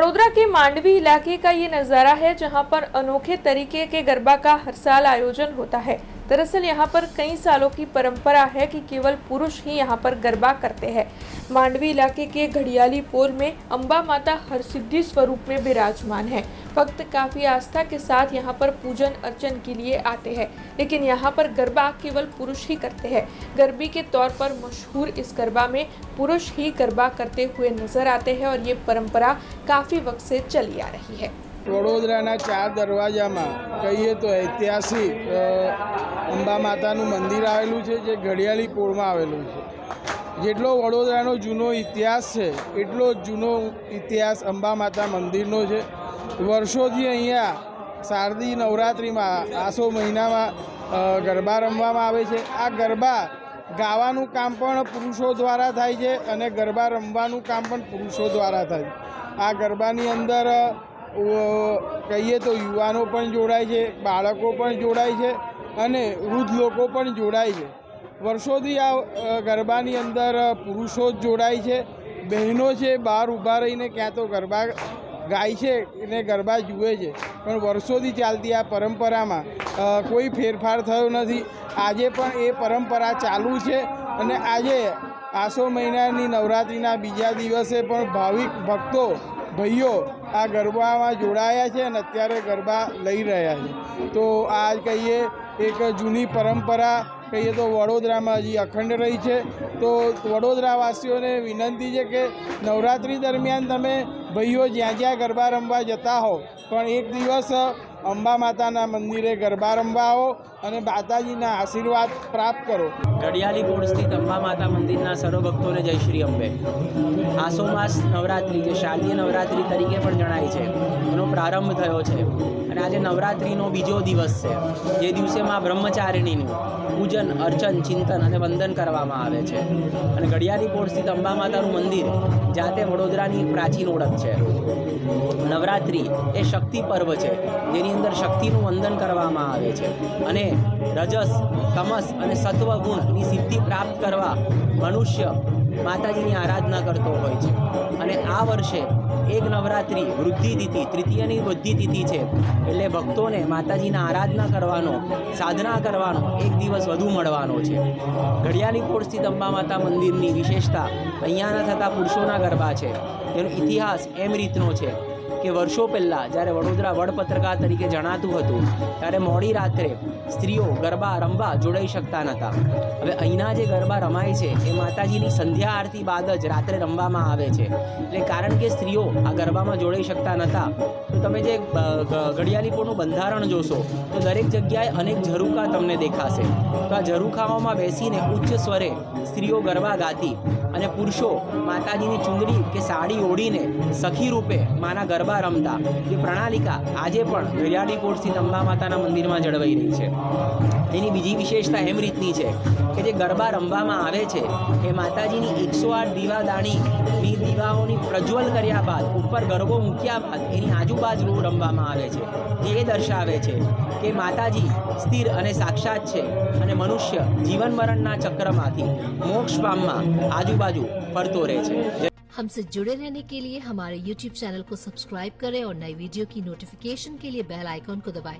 वडोदरा के मांडवी इलाके का ये नज़ारा है जहां पर अनोखे तरीके के गरबा का हर साल आयोजन होता है। दरअसल यहां पर कई सालों की परंपरा है कि केवल पुरुष ही यहां पर गरबा करते हैं। मांडवी इलाके के घड़ियाली पोल में अंबा माता हरसिद्धि स्वरूप में विराजमान है। भक्त काफी आस्था के साथ यहां पर पूजन अर्चन के लिए आते हैं, लेकिन यहां पर गरबा केवल पुरुष ही करते हैं। गरबी के तौर पर मशहूर इस गरबा में पुरुष ही गरबा करते हुए नजर आते हैं और ये परंपरा काफी वक्त से चली आ रही है। वडोदराना 4 दरवाजामां कहीए तो ऐतिहासिक अंबा माताનું મંદિર આવેલું છે, જે ઘડિયાળી પોળમાં આવેલું છે। જેટલો વડોદરાનો જૂનો ઇતિહાસ છે એટલો જ જૂનો ઇતિહાસ અંબા માતા મંદિરનો છે। વર્ષોથી અહીંયા શારદીય નવરાત્રિમાં આસો મહિનામાં ગરબા રમવામાં આવે છે। આ ગરબા ગાવાનું કામ પણ પુરુષો દ્વારા થાય છે અને ગરબા રમવાનું કામ પણ પુરુષો દ્વારા થાય છે। આ ગરબાની અંદર કહીએ તો યુવાનો પણ જોડાય છે, બાળકો પણ જોડાય છે અને વૃદ્ધ લોકો પણ જોડાય છે। વર્ષોથી આ ગરબાની અંદર પુરુષો જ જોડાય છે। બહેનો છે બહાર ઊભા રહીને ક્યાં તો ગરબા ગાય છે અને ગરબા જુએ છે, પણ વર્ષોથી ચાલતી આ પરંપરામાં કોઈ ફેરફાર થયો નથી। આજે પણ એ પરંપરા ચાલુ છે અને આજે આસો મહિનાની નવરાત્રિના બીજા દિવસે પણ ભાવિક ભક્તો ભાઈઓ આ ગરબામાં જોડાયા છે અને અત્યારે ગરબા લઈ રહ્યા છે। તો આ કહીએ એક જૂની પરંપરા કહીએ તો વડોદરામાં હજી અખંડ રહી છે। તો વડોદરાવાસીઓને વિનંતી છે કે નવરાત્રિ દરમિયાન તમે ભાઈઓ જ્યાં જ્યાં ગરબા રમવા જતા હો પણ એક દિવસ અંબા માતાના મંદિરે ગરબા રમવા આવો અને માતાજીના આશીર્વાદ પ્રાપ્ત કરો। ઘડિયાળી પોળ સ્થિત અંબા માતા મંદિરના સર્વ ભક્તોને જય શ્રી અંબે। આસો માસ નવરાત્રિ જે શારદીય નવરાત્રિ તરીકે પણ જણાય છે એનો પ્રારંભ થયો છે અને આજે નવરાત્રિનો બીજો દિવસ છે, જે દિવસે માં બ્રહ્મચારિણીનું પૂજન અર્ચન ચિંતન અને વંદન કરવામાં આવે છે। અને ઘડિયાળી પોળ સ્થિત અંબા માતાનું મંદિર જાતે વડોદરાની એક પ્રાચીન ઓળખ છે। નવરાત્રિ એ શક્તિ પર્વ છે, જેની અંદર શક્તિનું વંદન કરવામાં આવે છે અને રજસ તમસ અને સત્વગુણની સિદ્ધિ પ્રાપ્ત કરવા મનુષ્ય માતાજીની આરાધના કરતો હોય છે। અને આ વર્ષે એક નવરાત્રિ વૃદ્ધિ તિથિ તૃતીયની વૃદ્ધિ તિથિ છે, એટલે ભક્તોને માતાજીના આરાધના કરવાનો સાધના કરવાનો એક દિવસ વધુ મળવાનો છે। ઘડિયાળી પોળ સ્થિત અંબા માતા મંદિરની વિશેષતા અહીંયાના થતા પુરુષોના ગરબા છે। તેનો ઇતિહાસ એમ રીતનો છે કે વર્ષો પહેલાં જ્યારે વડોદરા વડપત્રકા તરીકે જણાતું હતું ત્યારે મોડી રાત્રે સ્ત્રીઓ ગરબા રમવા જોડાઈ શકતા નહોતા। હવે અહીંના જે ગરબા રમાય છે એ માતાજીની સંધ્યા આરતી બાદ જ રાત્રે રમવામાં આવે છે, એટલે કારણ કે સ્ત્રીઓ આ ગરબામાં જોડાઈ શકતા નહોતા તો તમે જે ઘડિયાળી પોળનું બંધારણ જોશો તો દરેક જગ્યાએ અનેક ઝરૂખા તમને દેખાશે। તો આ ઝરૂખાઓમાં બેસીને ઉચ્ચ સ્વરે સ્ત્રીઓ ગરબા ગાતી અને પુરુષો માતાજીની ચુંદડી કે સાડી ઓઢીને સખી રૂપે માના ગરબા રમતા। જે પ્રણાલિકા આજે પણ ઘડિયાળી પોળ સ્થિત અંબા માતાના મંદિરમાં જળવાઈ રહી છે। એની બીજી વિશેષતા એમ રીતની છે કે જે ગરબા રમવામાં આવે છે એ માતાજીની 108 દીવાદાણીની દીવાઓની પ્રજ્વલ કર્યા બાદ ઉપર ગરબો મૂક્યા બાદ એની આજુબાજુ રમવામાં આવે છે, જે એ દર્શાવે છે કે માતાજી સ્થિર અને સાક્ષાત છે અને મનુષ્ય જીવન મરણના ચક્રમાંથી મોક્ષ પામવા આજુબાજુ ફરતો રહે છે। हमसे जुड़े रहने के लिए हमारे YouTube चैनल को सब्सक्राइब करें और नई वीडियो की नोटिफिकेशन के लिए बेल आइकॉन को दबाएं।